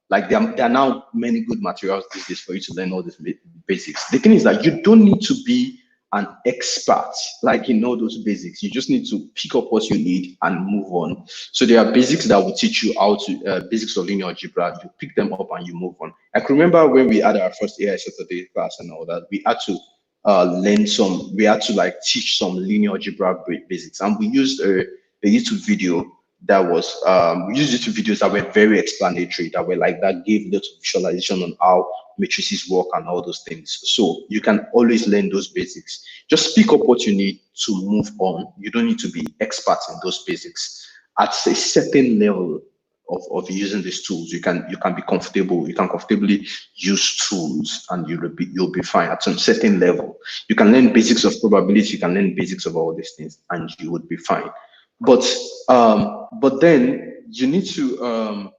like there are now many good materials these days for you to learn all these basics. The thing is that you don't need to be an expert like in all those basics. You just need to pick up what you need and move on. So there are basics that will teach you how to basics of linear algebra. You pick them up and you move on. I can remember when we had our first AI Saturday class and all that, we had to we had to like teach some linear algebra basics, and we used a YouTube video that was we used YouTube videos that were very explanatory, that gave lots of visualization on how matrices work and all those things. So you can always learn those basics. Just pick up what you need to move on. You don't need to be experts in those basics. At a certain level of using these tools, you can be comfortable. You can comfortably use tools, and you'll be fine at some certain level. You can learn basics of probability. You can learn basics of all these things, and you would be fine. But then you need to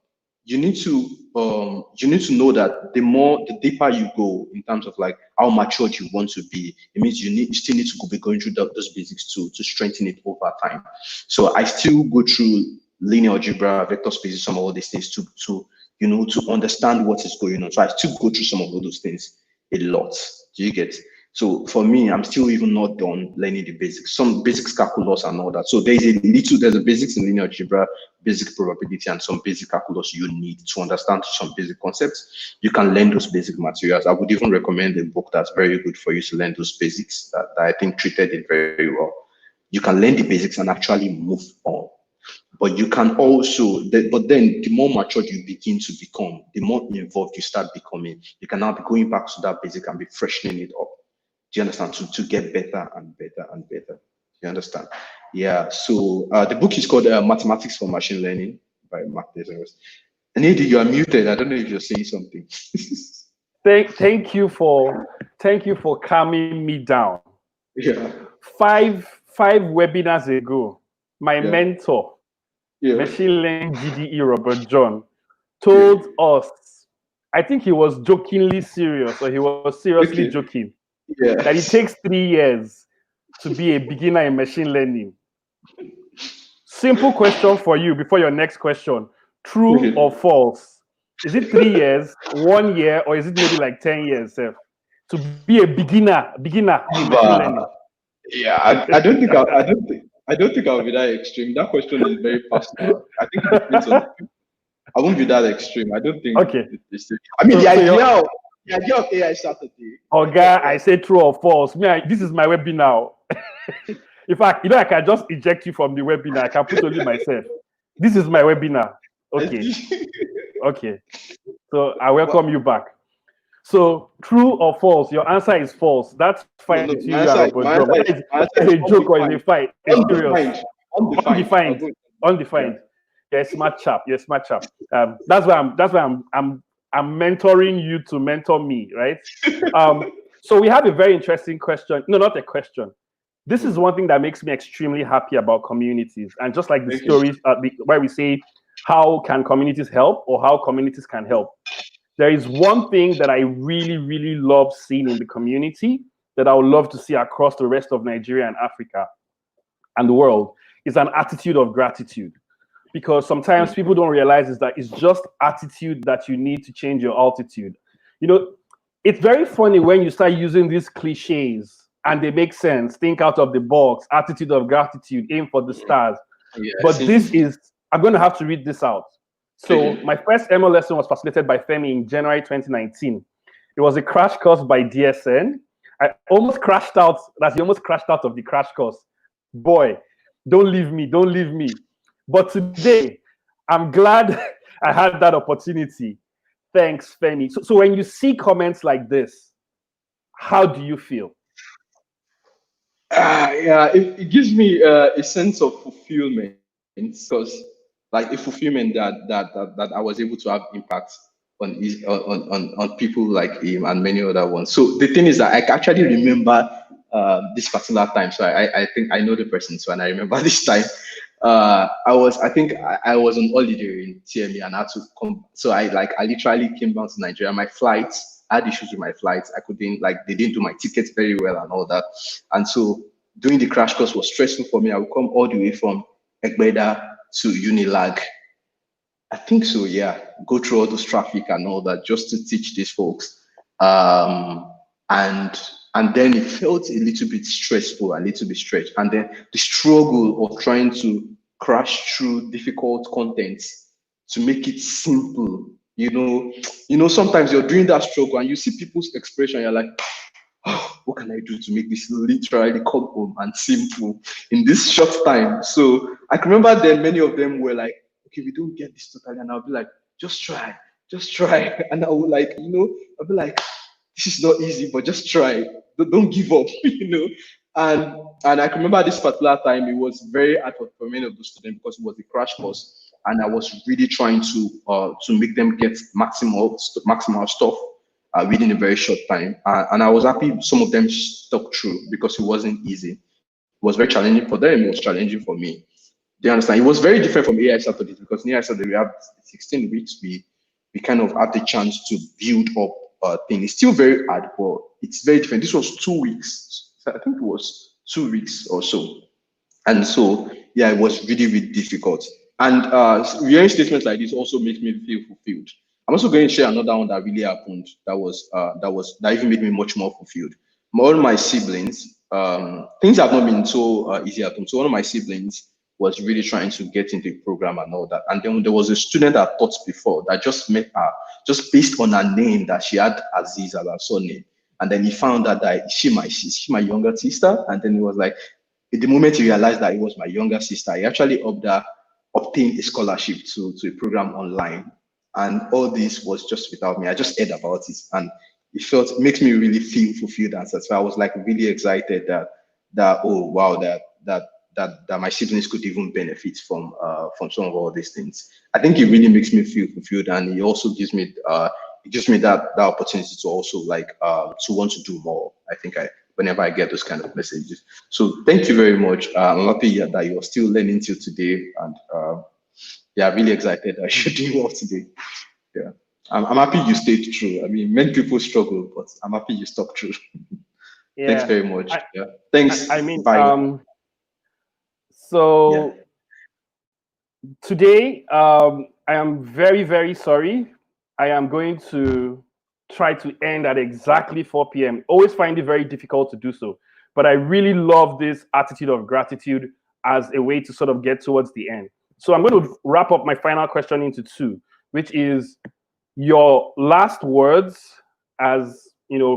you need to know that the deeper you go in terms of like how matured you want to be, it means you still need to be going through those basics to strengthen it over time. So I still go through linear algebra, vector spaces, some of all these things to understand what is going on. So I still go through some of those things a lot. Do you get? So for me, I'm still even not done learning the basics, some basics calculus and all that. So there's a basics in linear algebra, basic probability, and some basic calculus you need to understand some basic concepts. You can learn those basic materials. I would even recommend a book that's very good for you to learn those basics that I think treated it very well. You can learn the basics and actually move on. But you can also, but then the more matured you begin to become, the more involved you start becoming, you can now be going back to that basic and be freshening it up. Do you understand? To get better and better and better. You understand? Yeah. So the book is called Mathematics for Machine Learning by Mark Desires. And Eddie, you are muted. I don't know if you're saying something. Thank you for calming me down. Yeah. Five webinars ago, my mentor, machine learning GDE Robert John, told us, I think he was jokingly serious, or he was seriously joking, that it takes 3 years to be a beginner in machine learning. Simple question for you before your next question. True or false? Is it 3 years, 1 year, or is it maybe like 10 years, Seth, to be a beginner in machine learning? Yeah, I don't think I'll be that extreme. That question is very personal. I think it depends on. I won't be that extreme. I don't think. Okay. I mean, the idea of AI Saturday. Okay, I say true or false. This is my webinar. In fact, I can just eject you from the webinar. I can put only myself. This is my webinar. Okay. Okay. So I welcome you back. So true or false? Your answer is false. That's fine. It's a joke or is a fight? It's serious. Undefined. You're a smart chap. That's why I'm mentoring you to mentor me, right? So we have a very interesting question. No, not a question. This is one thing that makes me extremely happy about communities. And just like the stories where we say, how can communities help, or how communities can help? There is one thing that I really, really love seeing in the community that I would love to see across the rest of Nigeria and Africa and the world, is an attitude of gratitude. Because sometimes people don't realize is that it's just attitude that you need to change your altitude. It's very funny when you start using these cliches and they make sense. Think out of the box, attitude of gratitude, aim for the stars. But I'm going to have to read this out. So my first ML lesson was facilitated by Femi in January 2019. It was a crash course by DSN. I almost crashed out. He almost crashed out of the crash course. Boy, don't leave me. But today, I'm glad I had that opportunity. Thanks, Femi. So when you see comments like this, how do you feel? It gives me a sense of fulfillment, because like a fulfillment that I was able to have impact on people like him and many other ones. So the thing is that I actually remember this particular time. So I think I know the person. So and I remember this time. I was on holiday in TME and I had to come. So I literally came down to Nigeria. My flights, I had issues with my flights. I couldn't, they didn't do my tickets very well and all that. And so doing the crash course was stressful for me. I would come all the way from Egbeda to Unilag. I think so, yeah. Go through all those traffic and all that just to teach these folks. And then it felt a little bit stressful, a little bit stretched. And then the struggle of trying to crash through difficult content to make it simple. Sometimes you're doing that struggle and you see people's expression, you're like, oh, what can I do to make this literally come home and simple in this short time? So I can remember then many of them were like, okay, we don't get this totally. And I'll be like, just try. And I would I'll be like, this is not easy, but just try. Don't give up, And I can remember this particular time, it was very hard for many of those students because it was a crash course. And I was really trying to make them get maximal stuff within a very short time. And I was happy some of them stuck through because it wasn't easy. It was very challenging for them. It was challenging for me. Do you understand? It was very different from AI Saturdays because in AI Saturdays we have 16 weeks. We we kind of had the chance to build up a thing. It's still very hard, but it's very different. This was 2 weeks. I think it was 2 weeks or so. And so, yeah, it was really, really difficult. And hearing statements like this also makes me feel fulfilled. I'm also going to share another one that really happened that even made me much more fulfilled. All my siblings, things have not been so easy at home. So one of my siblings was really trying to get into the program and all that. And then there was a student I taught before that just met her, just based on her name, that she had Aziz as her surname. And then he found out that she my younger sister. And then he was like, at the moment he realized that it was my younger sister, he actually obtained a scholarship to a program online. And all this was just without me. I just heard about it, and it makes me really feel fulfilled and satisfied. I was like really excited that oh wow, that my siblings could even benefit from some of all these things. I think it really makes me feel fulfilled, and it also gives me that opportunity to also like to want to do more. I think whenever I get those kind of messages. So thank you very much. I'm happy that you're still learning till today, and yeah, really excited that you're doing well today. Yeah, I'm happy you stayed true. I mean, many people struggle, but I'm happy you stuck true. Yeah. Thanks very much. Yeah, thanks. I mean, bye. So today, I am very, very sorry. I am going to try to end at exactly 4 p.m. Always find it very difficult to do so. But I really love this attitude of gratitude as a way to sort of get towards the end. So I'm going to wrap up my final question into two, which is your last words as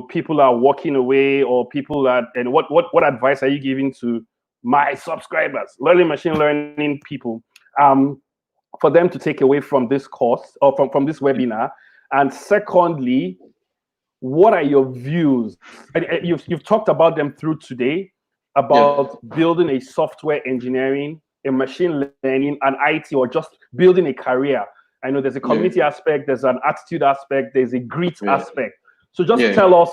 people are walking away, or people that, and what advice are you giving to my subscribers, learning machine learning people, for them to take away from this course, or from this webinar? And secondly, what are your views? And you've talked about them through today, about building a software engineering, a machine learning, an IT, or just building a career. I know there's a community aspect, there's an attitude aspect, there's a grit aspect. So just tell us,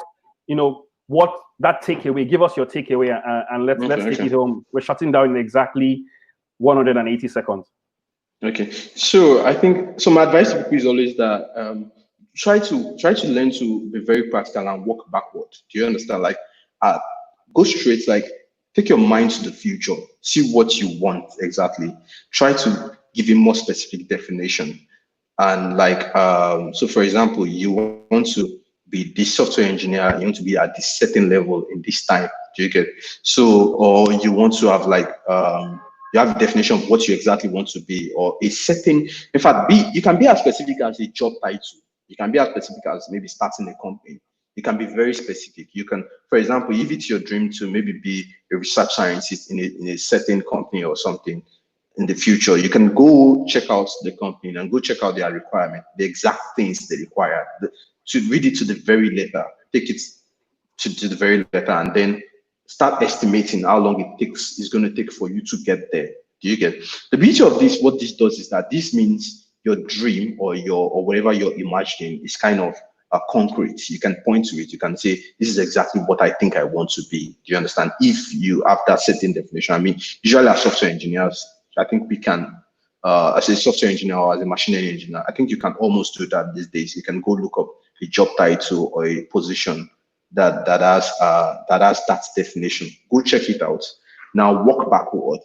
what that takeaway, give us your takeaway, and let's take it home. We're shutting down in exactly 180 seconds. Okay, so I think my advice to people is always that try to learn to be very practical and work backward. Do you understand? Like, go straight. Like, take your mind to the future. See what you want exactly. Try to give a more specific definition. And like, so for example, you want to be this software engineer. You want to be at this certain level in this time. Do you get? So, or you want to have like you have a definition of what you exactly want to be, or a certain, in fact, you can be as specific as a job title. You can be as specific as maybe starting a company. You can be very specific. You can, for example, if it's your dream to maybe be a research scientist in a certain company or something in the future, you can go check out the company and go check out their requirement, the exact things they require, to read it to the very letter, take it to the very letter, and then start estimating how long it's going to take for you to get there. Do you get? The beauty of this, what this does is that this means your dream or whatever you're imagining is kind of concrete. You can point to it. You can say, this is exactly what I think I want to be. Do you understand? If you have that certain definition. I mean, usually as software engineers, I think we can, as a software engineer or as a machine learning engineer, I think you can almost do that these days. You can go look up a job title or a position that has that definition. Go check it out. Now walk backward,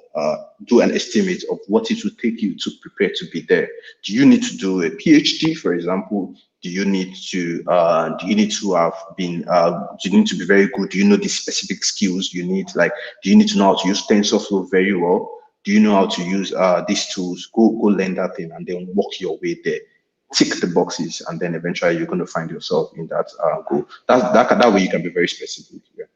do an estimate of what it will take you to prepare to be there. Do you need to do a PhD, for example? Do you need to have been do you need to be very good? Do you know the specific skills you need? Like, do you need to know how to use TensorFlow very well? Do you know how to use these tools? Go learn that thing and then walk your way there. Tick the boxes, and then eventually you're going to find yourself in that goal. That way you can be very specific. Yeah.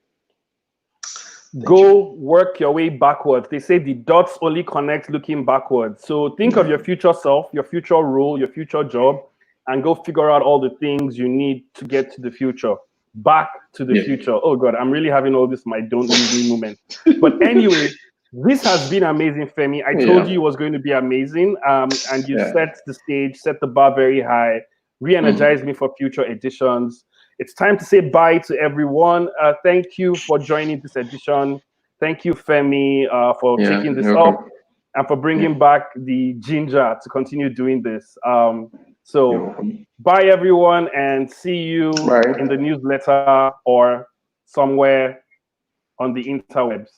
Go work your way backwards. They say the dots only connect looking backwards. So think of your future self, your future role, your future job, and go figure out all the things you need to get to the future. Back to the future. Oh God, I'm really having all this my don't leave me moment. But anyway, this has been amazing, Femi. I told you it was going to be amazing, and you set the stage, set the bar very high, re-energized me for future editions. It's time to say bye to everyone. Thank you for joining this edition. Thank you, Femi, for taking this up and for bringing back the ginger to continue doing this. So bye everyone, and see you Bye. in the newsletter or somewhere on the interwebs.